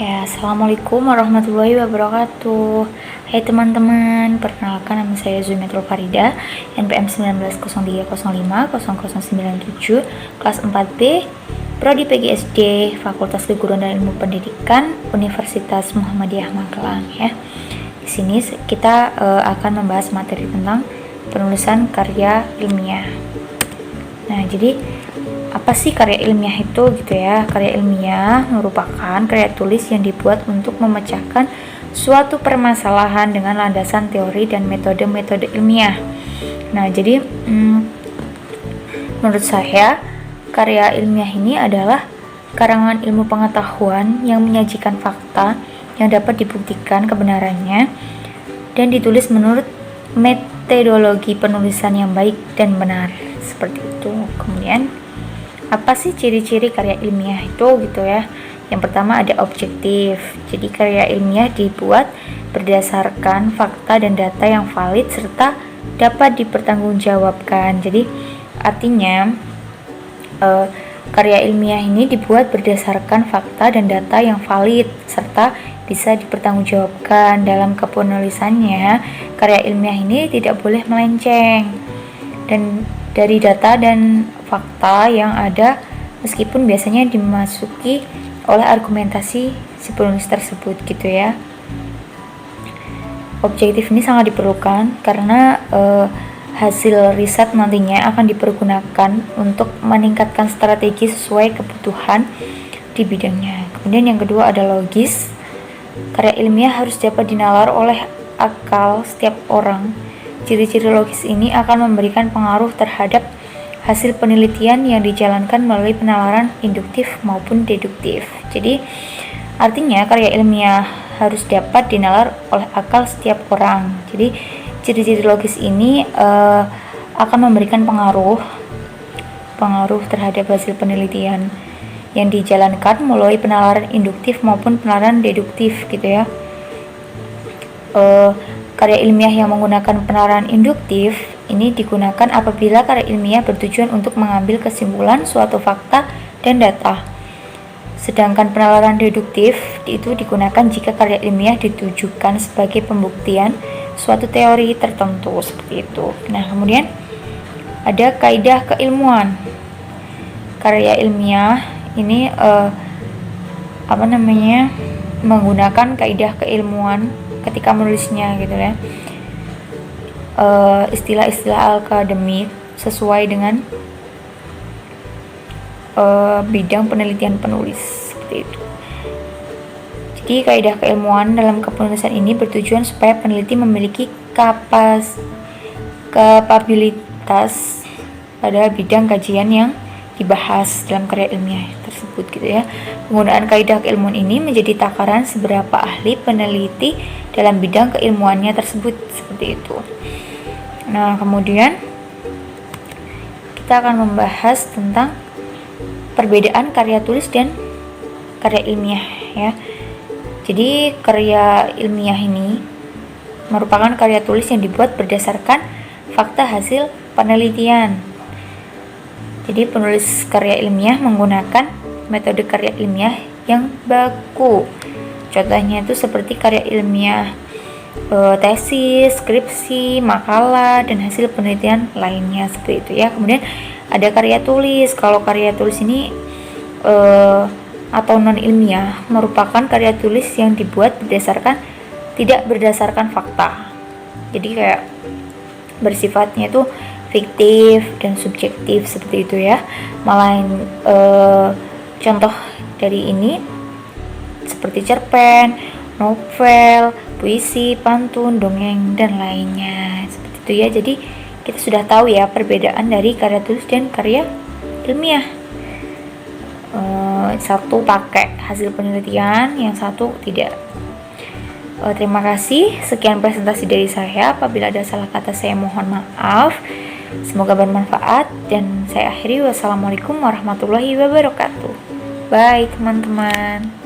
Ya, Assalamualaikum warahmatullahi wabarakatuh. Hai teman-teman, perkenalkan nama saya Zumiatul Farida, NPM 1903050097, kelas 4B, Prodi PGSD, Fakultas Keguruan dan Ilmu Pendidikan, Universitas Muhammadiyah Magelang ya. Di sini kita akan membahas materi tentang penulisan karya ilmiah. Nah, jadi apa sih karya ilmiah itu gitu ya? Karya ilmiah merupakan karya tulis yang dibuat untuk memecahkan suatu permasalahan dengan landasan teori dan metode-metode ilmiah. Nah, jadi menurut saya karya ilmiah ini adalah karangan ilmu pengetahuan yang menyajikan fakta yang dapat dibuktikan kebenarannya dan ditulis menurut metodologi penulisan yang baik dan benar, seperti itu. Kemudian apa sih ciri-ciri karya ilmiah itu gitu ya? Yang pertama ada objektif. Jadi karya ilmiah dibuat berdasarkan fakta dan data yang valid serta dapat dipertanggungjawabkan. Jadi artinya karya ilmiah ini dibuat berdasarkan fakta dan data yang valid serta bisa dipertanggungjawabkan. Dalam kepenulisannya, karya ilmiah ini tidak boleh melenceng dan dari data dan fakta yang ada, meskipun biasanya dimasuki oleh argumentasi si penulis tersebut gitu ya. Objektif ini sangat diperlukan karena hasil riset nantinya akan dipergunakan untuk meningkatkan strategi sesuai kebutuhan di bidangnya. Kemudian yang kedua ada logis. Karya ilmiah harus dapat dinalar oleh akal setiap orang. Ciri-ciri logis ini akan memberikan pengaruh terhadap hasil penelitian yang dijalankan melalui penalaran induktif maupun deduktif. Jadi, artinya karya ilmiah harus dapat dinalar oleh akal setiap orang. Jadi, ciri-ciri logis ini akan memberikan pengaruh terhadap hasil penelitian yang dijalankan melalui penalaran induktif maupun penalaran deduktif gitu ya. Karya ilmiah yang menggunakan penalaran induktif ini digunakan apabila karya ilmiah bertujuan untuk mengambil kesimpulan suatu fakta dan data. Sedangkan penalaran deduktif itu digunakan jika karya ilmiah ditujukan sebagai pembuktian suatu teori tertentu, seperti itu. Nah, kemudian ada kaidah keilmuan. Karya ilmiah ini menggunakan kaidah keilmuan ketika menulisnya gitu ya. Istilah-istilah akademik sesuai dengan bidang penelitian penulis, seperti itu. Jadi kaidah keilmuan dalam kepenulisan ini bertujuan supaya peneliti memiliki kapabilitas pada bidang kajian yang dibahas dalam karya ilmiah tersebut gitu ya. Penggunaan kaidah keilmuan ini menjadi takaran seberapa ahli peneliti dalam bidang keilmuannya tersebut, seperti itu. Nah, kemudian kita akan membahas tentang perbedaan karya tulis dan karya ilmiah ya. Jadi karya ilmiah ini merupakan karya tulis yang dibuat berdasarkan fakta hasil penelitian. Jadi penulis karya ilmiah menggunakan metode karya ilmiah yang baku. Contohnya itu seperti karya ilmiah tesis, skripsi, makalah, dan hasil penelitian lainnya, seperti itu ya. Kemudian ada karya tulis. Kalau karya tulis ini atau non ilmiah merupakan karya tulis yang dibuat tidak berdasarkan fakta. Jadi kayak bersifatnya itu fiktif dan subjektif, seperti itu ya. Contoh dari ini seperti cerpen, novel, puisi, pantun, dongeng, dan lainnya, seperti itu ya. Jadi kita sudah tahu ya perbedaan dari karya tulis dan karya ilmiah. Satu pakai hasil penelitian, yang satu tidak. Terima kasih. Sekian presentasi dari saya. Apabila ada salah kata saya mohon maaf. Semoga bermanfaat dan saya akhiri. Wassalamualaikum warahmatullahi wabarakatuh. Bye teman-teman.